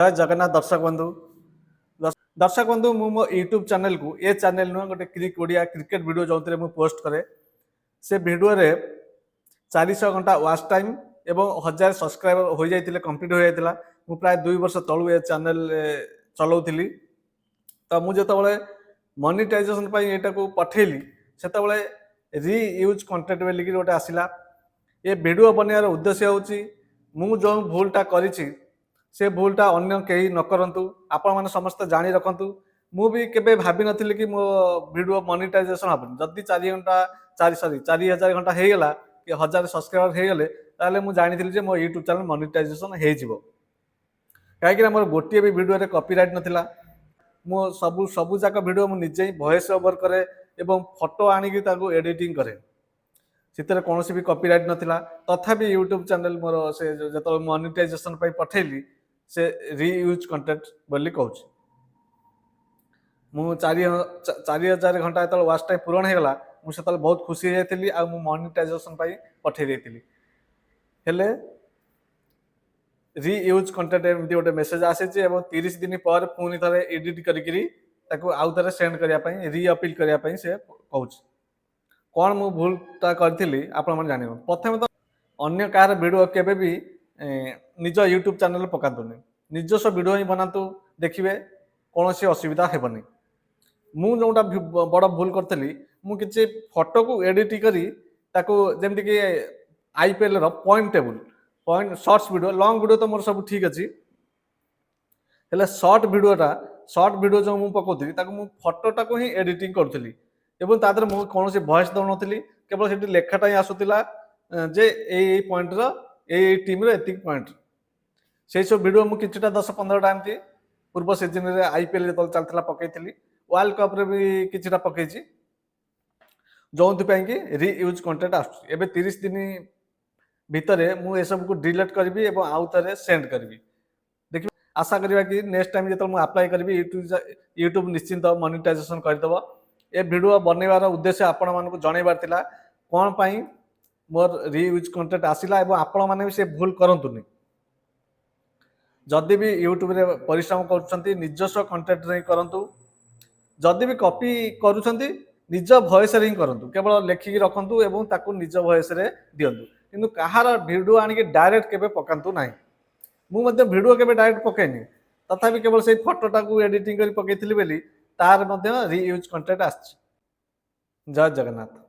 जय जगन्नाथ दर्शक बंधु मु मो यूट्यूब चैनल को ए चैनल नुह गोटे ओडिया क्रिकेट वीडियो जो मु पोस्ट करे से वीडियो रे 400 घंटा वाच टाइम एवं 1000 सब्सक्राइबर हो जाइए कंप्लीट हो जाता मु प्राय 2 वर्ष तलू ए चैनल चलाऊली तो मुझे जो मनिटाइजेशन यहाँ को पठेली से रीयूज कंटेंट बोलिकी गोटे आसला ये वीडियो बनवार उद्देश्य हूँ मु जो भूलटा करी से भूलटा अन्य कहीं न करंतु आपण मैंने समस्त जानी रखु मु भी केबे भाभी नथिली कि मो वीडियो मनिटाइजेशन हबनी जदि 4000 घंटा हो गला कि 1000 सब्सक्राइबर हो गले ताले मु जानी जे मो यूट्यूब चैनल मनिटाइजेशन हो जिवो कहीं मोर गोटे भी वीडियो रे कॉपीराइट नथिला मो सबु जाक वीडियो मु निजे ही वॉइस ओवर करे एवं फोटो आनिकी ताको एडिटिंग करे सितरे कौन भी कॉपीराइट नथिला तथापि यूट्यूब चैनल मोर से जो मनिटाइजेशन पठेली से रीयूज कंटेंट बोली कहूँ मु 4000 घंटा जो वाच टाइम पूरण होगा मुझे बहुत खुशी होती आ मनिटाइजेशन पठे देती हेले रीयूज कंटेंट एमती गोटे मेसेज आसी 30 दिन पर पुणी थे एडिट करी आउ थे सेंड करने री अपील करने से कहूँ कौन मु भूलटा करी आपण जान प्रथम तो अन्य कार वीडियो केबे भी निज यूट्यूब चैनल पकातुनि निजस्व वीडियो ही बनातु देखिए कौन सी असुविधा हेबनी मु जोटा बड़ भूल करी मुझे फोटो को एडिट करी जमती कि IPL point table point shorts video long video तो मोर सब ठीक अच्छी हेले शॉर्ट वीडियो जो मुझे पकाउली फोटोटा को ही एडिटिंग करूली एवं तादर मुझे कौन वॉइस दौन केवल से लेखाटा ही आसूला जे ए पॉइंट टीम एति पॉइंट से सब वीडियो मुझे कि 10-15 एमती पूर्व सीजन में आईपीएल जो चलता पकई वर्ल्ड कप रे भी किछटा पकई जो कि रीयूज कंटेंट आसुचे 30 दिन भितर मुझे सब को डिलीट करी और आउ थे सेंड करी देखिए आशा करवा कि नेक्स्ट टाइम जो अप्लाई करी यूट्यूब निश्चिंत मनिटाइजेशन करदेव ए वीडियो बनवार उद्देश्य आपण मानक जनइबार थिला कौन पाई मोर रीयूज कंटेंट आसिला एवं आपण माने भी से भूल करंतुनी जदि भी यूट्यूब रे परिश्रम करूछंती निजस्व कंटेंट रे करंतु जदि भी कॉपी करूछंती निज वॉइस रे ही करंतु केवल लेखिकी रखंतु एवं ताकू निज वॉइस रे दियंतु किंतु कहार वीडियो आनिके डायरेक्ट केबे पकांतु नाही मु मध्ये वीडियो केबे डायरेक्ट पकेनी तथापि केवल से फोटोटा को एडिटिंग करी पकेइथिली बेली तार मध्ये रीयूज कंटेंट आछि जय जगन्नाथ।